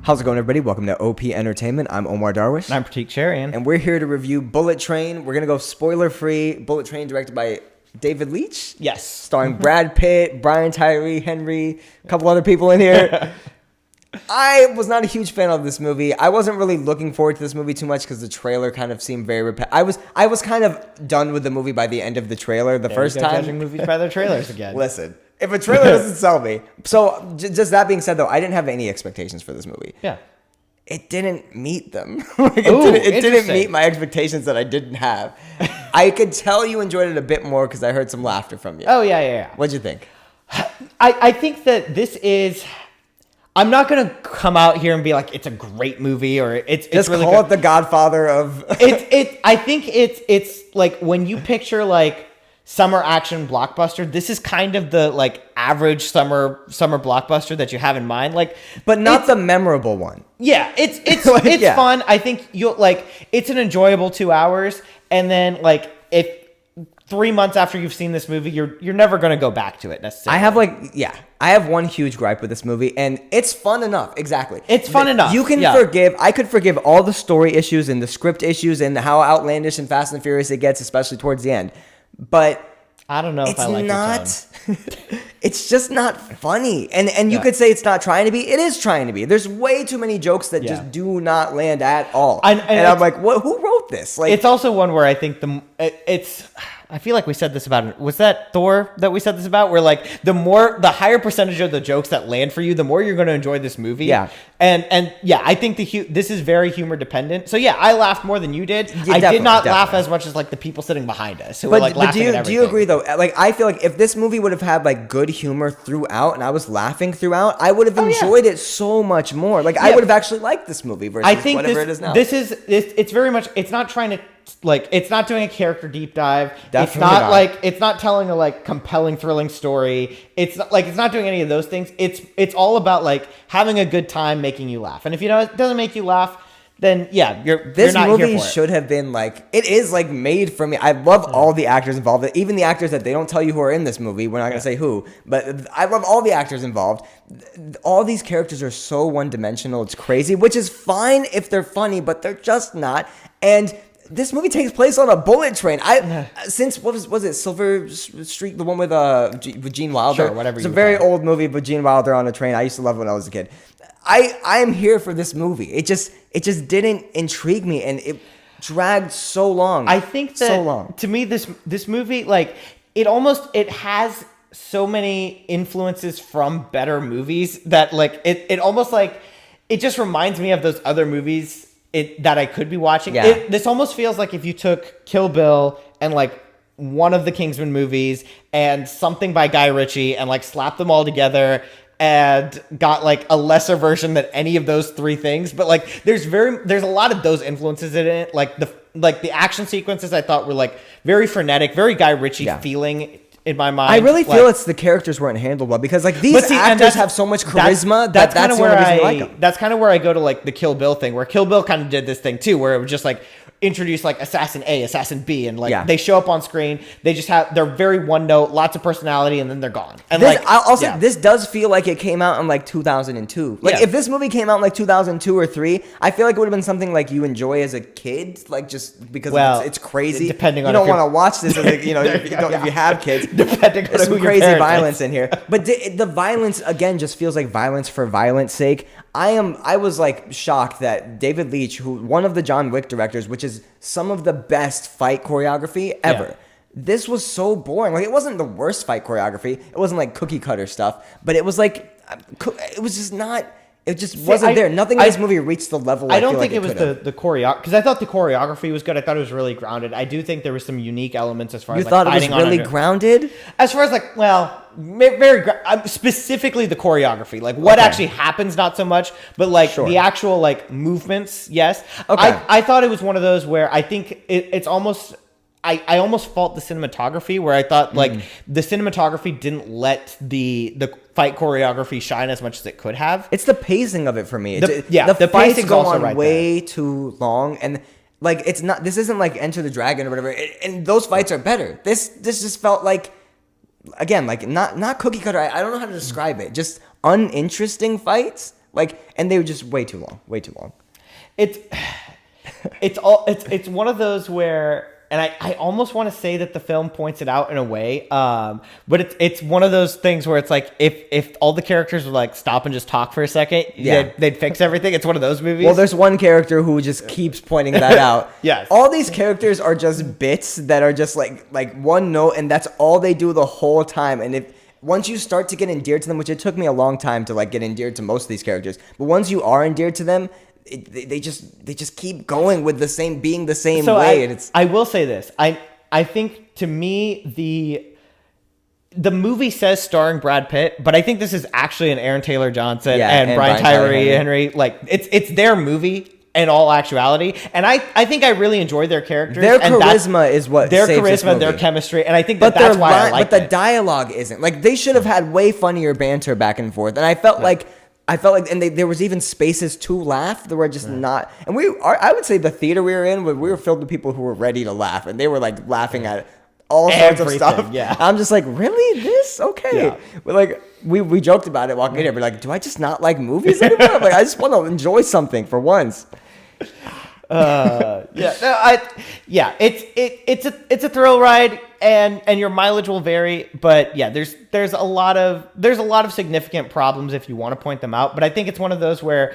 How's it going, everybody? Welcome to OP Entertainment. I'm Omar Darwish. And I'm Pratik Cherian. And we're here to review Bullet Train. We're going to go spoiler-free. Bullet Train directed by David Leitch. Yes. Starring Brad Pitt, Brian Tyree Henry, a couple other people in here. I was not a huge fan of this movie. I wasn't really looking forward to this movie too much because the trailer kind of seemed very repetitive. I was kind of done with the movie by the end of the trailer first time. Judging movies by their trailers again. Listen, if a trailer doesn't sell me. So just that being said, though, I didn't have any expectations for this movie. Yeah. It didn't meet them. It didn't meet my expectations that I didn't have. I could tell you enjoyed it a bit more because I heard some laughter from you. Oh, yeah. What'd you think? I think that this is... I'm not going to come out here and be like, it's a great movie or it's just really call good. it the Godfather of... I think it's like when you picture like summer action blockbuster, this is kind of the like average summer blockbuster that you have in mind. Like, but not the memorable one. Yeah, it's like, it's fun. I think you'll like it's an enjoyable 2 hours, and then like if 3 months after you've seen this movie, you're never gonna go back to it necessarily. I have one huge gripe with this movie, and it's fun enough. Exactly, it's fun enough. You can forgive. I could forgive all the story issues and the script issues and how outlandish and Fast and Furious it gets, especially towards the end. But I don't know if I like it. It's just not funny. And you could say it's not trying to be. It is trying to be. There's way too many jokes that just do not land at all. And I'm like, what? Who wrote this? Like, it's also one where I think I feel like we said this about, was that Thor that we said this about? Where like the higher percentage of the jokes that land for you, the more you're going to enjoy this movie. Yeah. And yeah, I think this is very humor dependent. So yeah, I laughed more than you did. I did not laugh as much as like the people sitting behind us who were like laughing at everything. Do you agree though? Like, I feel like if this movie would have had like good humor throughout and I was laughing throughout, I would have enjoyed it so much more. Like, I would have actually liked this movie versus whatever it is now. It's very much, it's not trying to, like, it's not doing a character deep dive. Definitely it's not like, it's not telling a like compelling, thrilling story. It's not doing any of those things. It's all about like having a good time making you laugh. And if it doesn't make you laugh, then yeah, this not movie here for should have been like, it is like made for me. I love all the actors involved, even the actors that they don't tell you who are in this movie. We're not gonna say who, but I love all the actors involved. All these characters are so one-dimensional. It's crazy, which is fine if they're funny, but they're just not. And this movie takes place on a bullet train. Since what was it, Silver Streak, the one with Gene Wilder? Sure, whatever. It's a very old movie, but Gene Wilder on a train. I used to love it when I was a kid. I am here for this movie. It just didn't intrigue me, and it dragged so long. I think that to me, this movie, like, it has so many influences from better movies that like it almost like it just reminds me of those other movies that I could be watching. Yeah. This almost feels like if you took Kill Bill and like one of the Kingsman movies and something by Guy Ritchie and like slapped them all together and got like a lesser version than any of those three things. But like there's a lot of those influences in it. Like the action sequences I thought were like very frenetic, very Guy Ritchie feeling in my mind. I really feel it's the characters weren't handled well because like these actors have so much charisma that's the only reason I like them. That's kind of where I go to like the Kill Bill thing, where Kill Bill kind of did this thing too, where it was just like introduce like Assassin A, Assassin B, and like they show up on screen. They just they're very one note, lots of personality, and then they're gone. And I'll say this does feel like it came out in like 2002. Like if this movie came out in like 2002 or 3, I feel like it would have been something like you enjoy as a kid, like just because it's crazy. Depending on you don't want to watch this as a, if you have kids. Depending on some crazy violence in here, but the violence again just feels like violence for violence sake. I was like shocked that David Leitch, one of the John Wick directors, which is some of the best fight choreography ever. This was so boring. Like, it wasn't the worst fight choreography. It wasn't like cookie cutter stuff, but it was like, it was just not. It just wasn't there. Nothing in this movie reached the level. I don't think it was the choreography, because I thought the choreography was good. I thought it was really grounded. I do think there was some unique elements as far as you thought it was really grounded. As far as like, very specifically the choreography, like what actually happens, not so much, but like the actual like movements. Yes. Okay. I thought it was one of those where I think it's almost. I almost fault the cinematography, where I thought like the cinematography didn't let the fight choreography shine as much as it could have. It's the pacing of it for me. The fights go on way too long, and like it's not. This isn't like Enter the Dragon or whatever. And those fights are better. This just felt like, again, like not cookie cutter. I don't know how to describe it. Just uninteresting fights. Like, and they were just way too long, way too long. It's one of those where, and I almost want to say that the film points it out in a way, but it's one of those things where it's like if all the characters would like stop and just talk for a second, they'd fix everything. It's one of those movies. Well, there's one character who just keeps pointing that out. Yes. All these characters are just bits that are just like one note, and that's all they do the whole time. And if once you start to get endeared to them, which it took me a long time to like get endeared to most of these characters, but once you are endeared to them, they just keep going with the same way. And I will say this. I think to me the movie says starring Brad Pitt, but I think this is actually an Aaron Taylor Johnson and Brian Tyree Henry. Like it's their movie in all actuality, and I think I really enjoy their characters. Their charisma is what their saves this charisma, movie. their chemistry, and I think that's why I like it. But the dialogue isn't. Like they should have had way funnier banter back and forth, and I felt like, and there was even spaces to laugh. There were just not, and I would say the theater we were in, we were filled with people who were ready to laugh, and they were like laughing at all sorts of stuff. Yeah, I'm just like, really? This okay? Yeah. But like we joked about it walking in here. We're like, do I just not like movies anymore? Like I just want to enjoy something for once. It's a thrill ride, and your mileage will vary, but yeah, there's a lot of significant problems if you want to point them out, but I think it's one of those where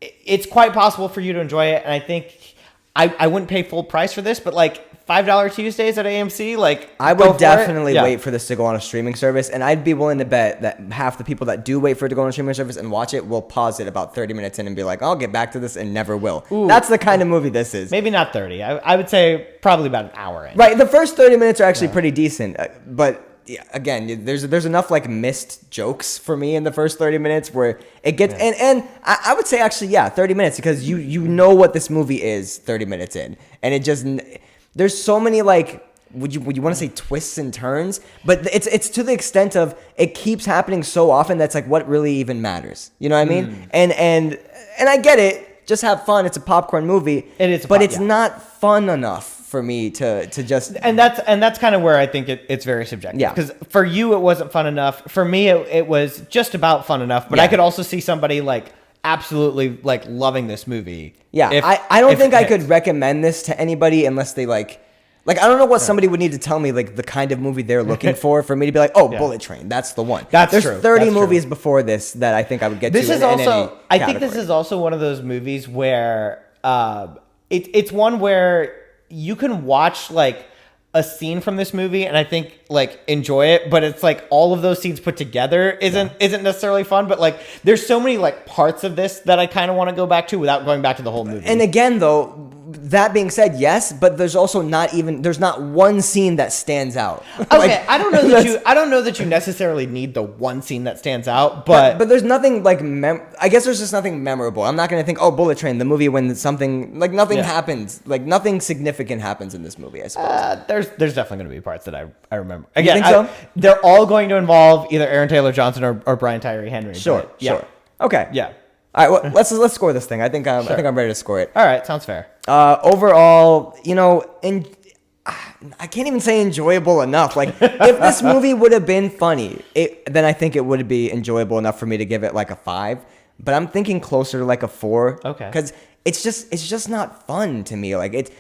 it's quite possible for you to enjoy it, and I think I wouldn't pay full price for this, but like $5 Tuesdays at AMC, like I would definitely wait for this to go on a streaming service, and I'd be willing to bet that half the people that do wait for it to go on a streaming service and watch it will pause it about 30 minutes in and be like, I'll get back to this, and never will. Ooh. That's the kind of movie this is. Maybe not 30. I would say probably about an hour in. Right, the first 30 minutes are actually pretty decent, but yeah, again, there's enough like missed jokes for me in the first 30 minutes where it gets and I would say actually 30 minutes, because you know what this movie is 30 minutes in, and it just there's so many like would you want to say twists and turns, but it's to the extent of it keeps happening so often that's like what really even matters, you know what I mean? And I get it, just have fun, it's a popcorn movie, but it's not fun enough for me to just, and that's kind of where I think it's very subjective. Yeah, because for you it wasn't fun enough. For me it was just about fun enough. But I could also see somebody like absolutely like loving this movie. Yeah, I don't think I could recommend this to anybody unless they like I don't know what somebody would need to tell me like the kind of movie they're looking for me to be like, Bullet Train, that's the one. There's true. 30 movies before this that I think I would get this to. Is also I think this is also one of those movies where it's one where you can watch like a scene from this movie and I think like enjoy it, but it's like all of those scenes put together isn't necessarily fun, but like there's so many like parts of this that I kind of want to go back to without going back to the whole movie. And again though, that being said, yes, but there's also there's not one scene that stands out. Okay, like, I don't know that you necessarily need the one scene that stands out, but there's nothing like I guess there's just nothing memorable. I'm not going to think, Bullet Train, the movie when something like nothing happens, like nothing significant happens in this movie, I suppose. There's definitely going to be parts that I remember. Again, you think so? They're all going to involve either Aaron Taylor Johnson or Brian Tyree Henry. Sure. Okay. Yeah. All right, well, let's score this thing. I think I'm ready to score it. All right, sounds fair. Overall, I can't even say enjoyable enough. Like, if this movie would have been funny, then I think it would be enjoyable enough for me to give it like a 5. But I'm thinking closer to like a 4. Okay. Because it's just not fun to me. Like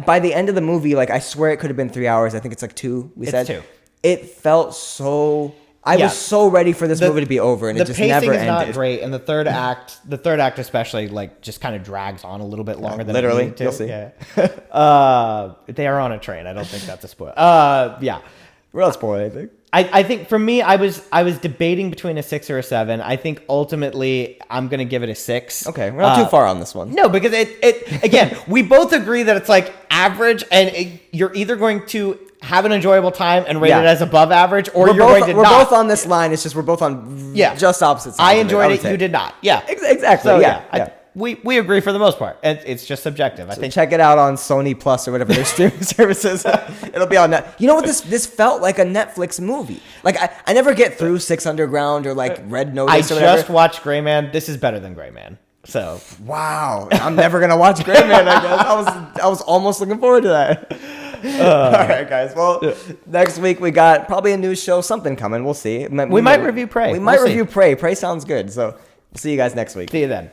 by the end of the movie, like I swear it could have been 3 hours. I think it's like 2. It's 2. It felt so. I was so ready for this movie to be over, and it just never ended. The pacing is not great, and the third act especially, like, just kind of drags on a little bit longer than literally. It needed to. You'll see. Yeah. They are on a train. I don't think that's a spoiler. Yeah. We're not spoiling anything. I think for me, I was debating between a 6 or a 7. I think ultimately I'm gonna give it a 6. Okay, we're not too far on this one. No, because it again, we both agree that it's like average, and you're either going to have an enjoyable time and rate it as above average, or we're both on this line. It's just we're both on just opposite sides. I enjoyed it. You did not. Yeah, exactly. So, we agree for the most part, and it's just subjective. I think check it out on Sony Plus or whatever their streaming services. It'll be on net. You know what? This felt like a Netflix movie. Like I never get through 6 Underground or like Red Notice. I just watched Gray Man. This is better than Gray Man. So wow, I'm never gonna watch Gray Man. I guess I was almost looking forward to that. All right, guys. Well, next week we got probably a new show, something coming. We'll see. We might review Prey. We might review Prey. Prey sounds good. So See you guys next week. See you then.